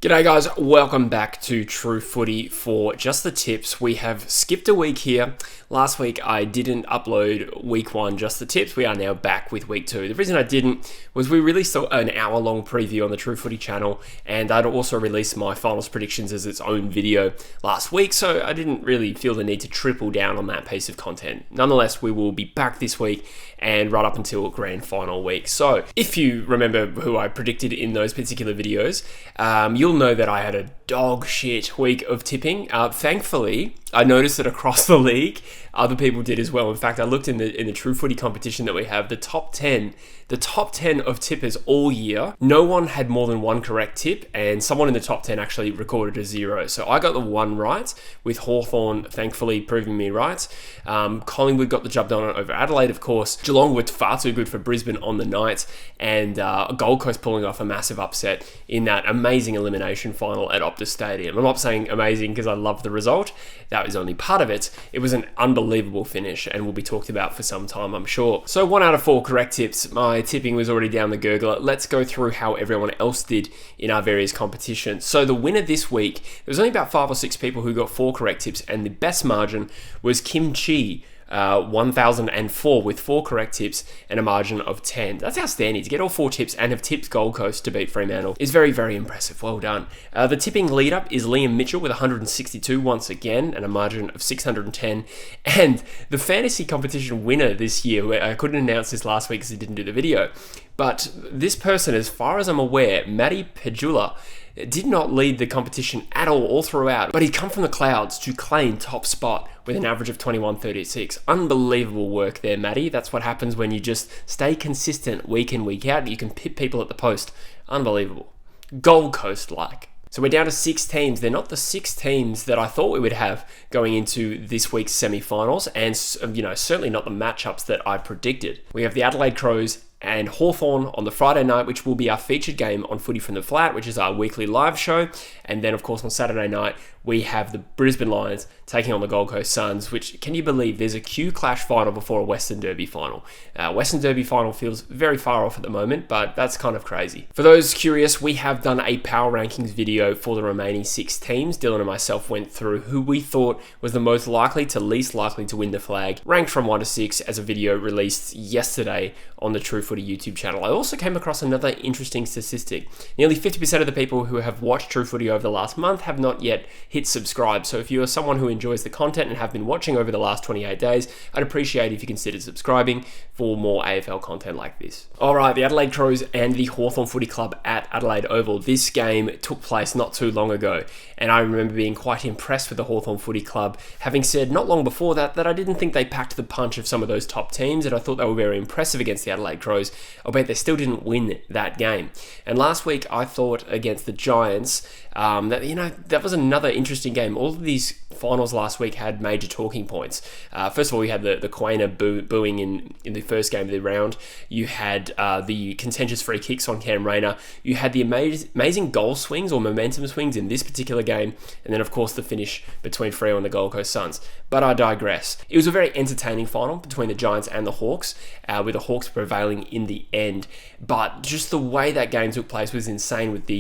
G'day guys, welcome back to True Footy for just the tips. We have skipped a week here. Last week I didn't upload week one, just the tips. We are now back with week two. The reason I didn't was we released an hour-long preview on the True Footy channel, and I'd also released my finals predictions as its own video last week, so I didn't really feel the need to triple down on that piece of content. Nonetheless, we will be back this week and right up until grand final week. So if you remember who I predicted in those particular videos, you'll know that I had a dog shit week of tipping. Thankfully, I noticed that across the league, other people did as well. In fact, I looked in the True Footy competition that we have, the top 10 of tippers all year. No one had more than one correct tip, and someone in the top 10 actually recorded a 0. So I got the one right, with Hawthorn thankfully proving me right. Collingwood got the job done over Adelaide, of course. Geelong were far too good for Brisbane on the night, and Gold Coast pulling off a massive upset in that amazing elimination final at Optus Stadium. I'm not saying amazing because I love the result. That was only part of it. It was an unbelievable finish and will be talked about for some time, I'm sure. So 1 out of 4 correct tips. My tipping was already down the gurgler. Let's go through how everyone else did in our various competitions. So the winner this week, there was only about 5 or 6 people who got 4 correct tips, and the best margin was Kim Chi, 1004 with 4 correct tips and a margin of 10. That's outstanding. To get all 4 tips and have tipped Gold Coast to beat Fremantle is very, very impressive. Well done. The tipping lead up is Liam Mitchell with 162 once again and a margin of 610. And the fantasy competition winner this year, I couldn't announce this last week because I didn't do the video, but this person, as far as I'm aware, Matty Pejula, did not lead the competition at all throughout, but he'd come from the clouds to claim top spot with an average of 21.36. Unbelievable work there, Matty. That's what happens when you just stay consistent week in, week out. You can pit people at the post. Unbelievable. Gold Coast-like. So we're down to 6 teams. They're not the 6 teams that I thought we would have going into this week's semi-finals, and certainly not the matchups that I predicted. We have the Adelaide Crows and Hawthorn on the Friday night, which will be our featured game on Footy from the Flat, which is our weekly live show. And then, of course, on Saturday night, we have the Brisbane Lions taking on the Gold Coast Suns, which, can you believe, there's a Q Clash final before a Western Derby final. Western Derby final feels very far off at the moment, but that's kind of crazy. For those curious, we have done a power rankings video for the remaining 6 teams. Dylan and myself went through who we thought was the most likely to least likely to win the flag, ranked from 1 to 6 as a video released yesterday on the True Footy YouTube channel. I also came across another interesting statistic. Nearly 50% of the people who have watched True Footy over the last month have not yet hit subscribe. So if you are someone who enjoys the content and have been watching over the last 28 days, I'd appreciate if you considered subscribing for more AFL content like this. Alright, the Adelaide Crows and the Hawthorn Footy Club at Adelaide Oval. This game took place not too long ago, and I remember being quite impressed with the Hawthorn Footy Club, having said not long before that I didn't think they packed the punch of some of those top teams, and I thought they were very impressive against the Adelaide Crows, albeit they still didn't win that game. And last week I thought against the Giants that was another interesting game. All of these finals last week had major talking points. First of all, we had the Quainer booing in the first game of the round. You had the contentious free kicks on Cam Rayner. You had the amazing goal swings or momentum swings in this particular game. And then, of course, the finish between Freo and the Gold Coast Suns. But I digress. It was a very entertaining final between the Giants and the Hawks, with the Hawks prevailing in the end. But just the way that game took place was insane with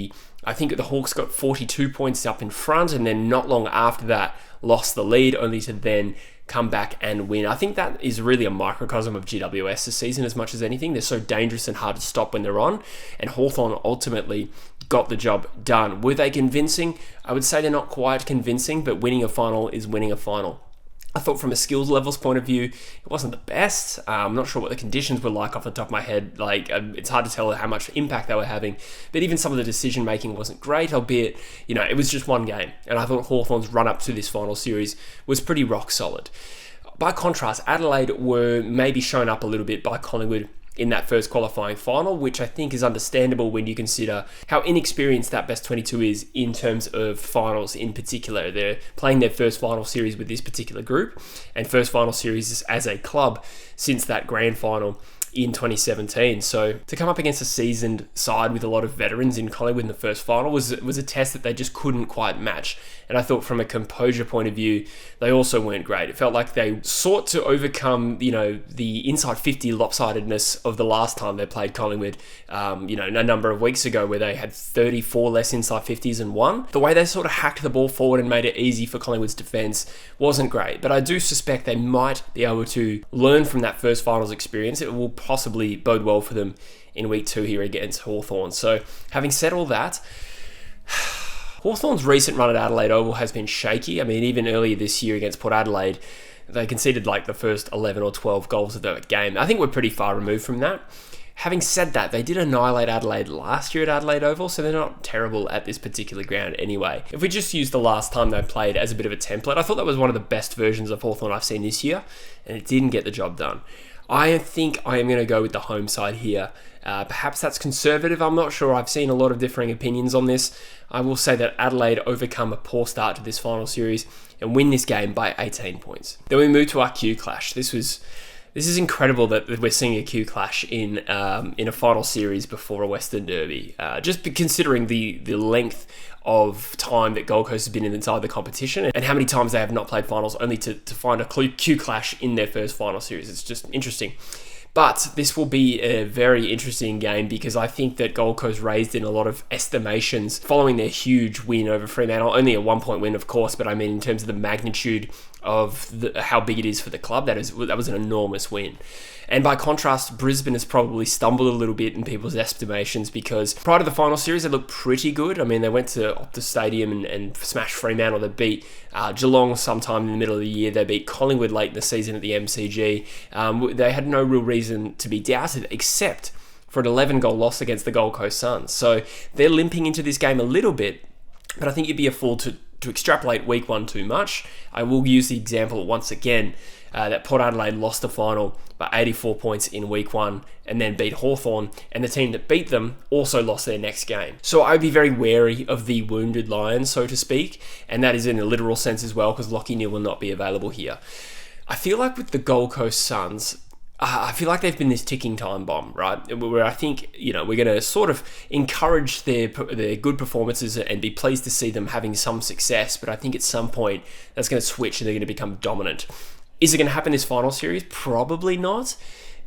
I think the Hawks got 42 points up in front, and then not long after that lost the lead, only to then come back and win. I think that is really a microcosm of GWS this season as much as anything. They're so dangerous and hard to stop when they're on, and Hawthorn ultimately got the job done. Were they convincing? I would say they're not quite convincing, but winning a final is winning a final. I thought from a skills levels point of view, it wasn't the best. I'm not sure what the conditions were like off the top of my head. It's hard to tell how much impact they were having. But even some of the decision making wasn't great, albeit, it was just one game. And I thought Hawthorn's run up to this final series was pretty rock solid. By contrast, Adelaide were maybe shown up a little bit by Collingwood in that first qualifying final, which I think is understandable when you consider how inexperienced that best 22 is in terms of finals in particular. They're playing their first final series with this particular group, and first final series as a club since that grand final in 2017. So to come up against a seasoned side with a lot of veterans in Collingwood in the first final was a test that they just couldn't quite match. And I thought from a composure point of view, they also weren't great. It felt like they sought to overcome, the inside 50 lopsidedness of the last time they played Collingwood, a number of weeks ago where they had 34 less inside 50s and won. The way they sort of hacked the ball forward and made it easy for Collingwood's defence wasn't great. But I do suspect they might be able to learn from that first finals experience. It will possibly bode well for them in week 2 here against Hawthorn. So having said all that, Hawthorn's recent run at Adelaide Oval has been shaky. I mean, even earlier this year against Port Adelaide, they conceded like the first 11 or 12 goals of the game. I think we're pretty far removed from that. Having said that, they did annihilate Adelaide last year at Adelaide Oval, so they're not terrible at this particular ground anyway. If we just use the last time they played as a bit of a template, I thought that was one of the best versions of Hawthorn I've seen this year, and it didn't get the job done. I think I am going to go with the home side here. Perhaps that's conservative, I'm not sure. I've seen a lot of differing opinions on this. I will say that Adelaide overcome a poor start to this final series and win this game by 18 points. Then we move to our Q clash. This is incredible that we're seeing a Q clash in a final series before a Western Derby. Just considering the length of time that Gold Coast has been inside the competition and how many times they have not played finals only to find a Q clash in their first final series. It's just interesting. But this will be a very interesting game because I think that Gold Coast raised in a lot of estimations following their huge win over Fremantle. Only a 1-point win, of course, but I mean in terms of the magnitude of how big it is for the club, that was an enormous win. And by contrast, Brisbane has probably stumbled a little bit in people's estimations because prior to the final series, they looked pretty good. I mean, they went to Optus Stadium and smashed Fremantle. They beat Geelong sometime in the middle of the year. They beat Collingwood late in the season at the MCG. They had no real reason to be doubted except for an 11-goal loss against the Gold Coast Suns. So they're limping into this game a little bit, but I think you'd be a fool to extrapolate week 1 too much. I will use the example once again that Port Adelaide lost the final by 84 points in week 1 and then beat Hawthorn, and the team that beat them also lost their next game. So I'd be very wary of the wounded lion, so to speak, and that is in a literal sense as well because Lachie Neale will not be available here. I feel like with the Gold Coast Suns, I feel like they've been this ticking time bomb, right? Where I think, we're going to sort of encourage their good performances and be pleased to see them having some success. But I think at some point that's going to switch and they're going to become dominant. Is it going to happen this final series? Probably not.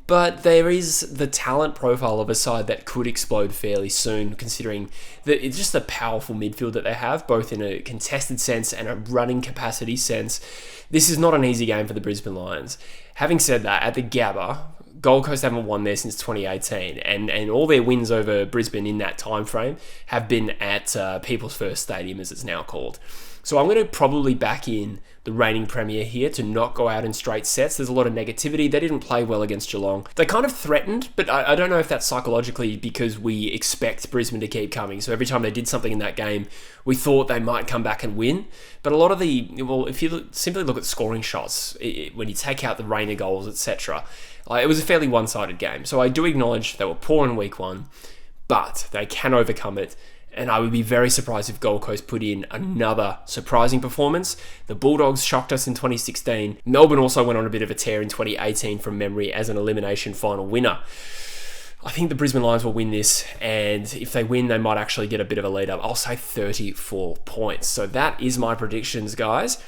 But there is the talent profile of a side that could explode fairly soon, considering that it's just the powerful midfield that they have, both in a contested sense and a running capacity sense. This is not an easy game for the Brisbane Lions. Having said that, at the Gabba, Gold Coast haven't won there since 2018, and all their wins over Brisbane in that time frame have been at People's First Stadium, as it's now called. So I'm going to probably back in the reigning premier here to not go out in straight sets. There's a lot of negativity. They didn't play well against Geelong. They kind of threatened, but I don't know if that's psychologically because we expect Brisbane to keep coming. So every time they did something in that game, we thought they might come back and win. But a lot of if you simply look at scoring shots, when you take out the Rainer goals, etc., it was a fairly one-sided game. So I do acknowledge they were poor in week 1, but they can overcome it. And I would be very surprised if Gold Coast put in another surprising performance. The Bulldogs shocked us in 2016. Melbourne also went on a bit of a tear in 2018 from memory as an elimination final winner. I think the Brisbane Lions will win this, and if they win, they might actually get a bit of a lead up. I'll say 34 points. So that is my predictions, guys.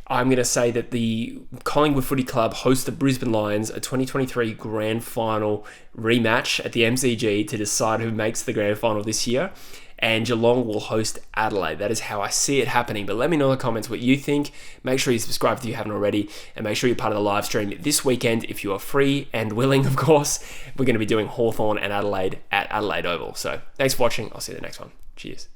I'm going to say that the Collingwood Footy Club host the Brisbane Lions, a 2023 Grand Final rematch at the MCG to decide who makes the Grand Final this year. And Geelong will host Adelaide. That is how I see it happening. But let me know in the comments what you think. Make sure you subscribe if you haven't already. And make sure you're part of the live stream this weekend if you are free and willing, of course. We're going to be doing Hawthorn and Adelaide at Adelaide Oval. So thanks for watching. I'll see you in the next one. Cheers.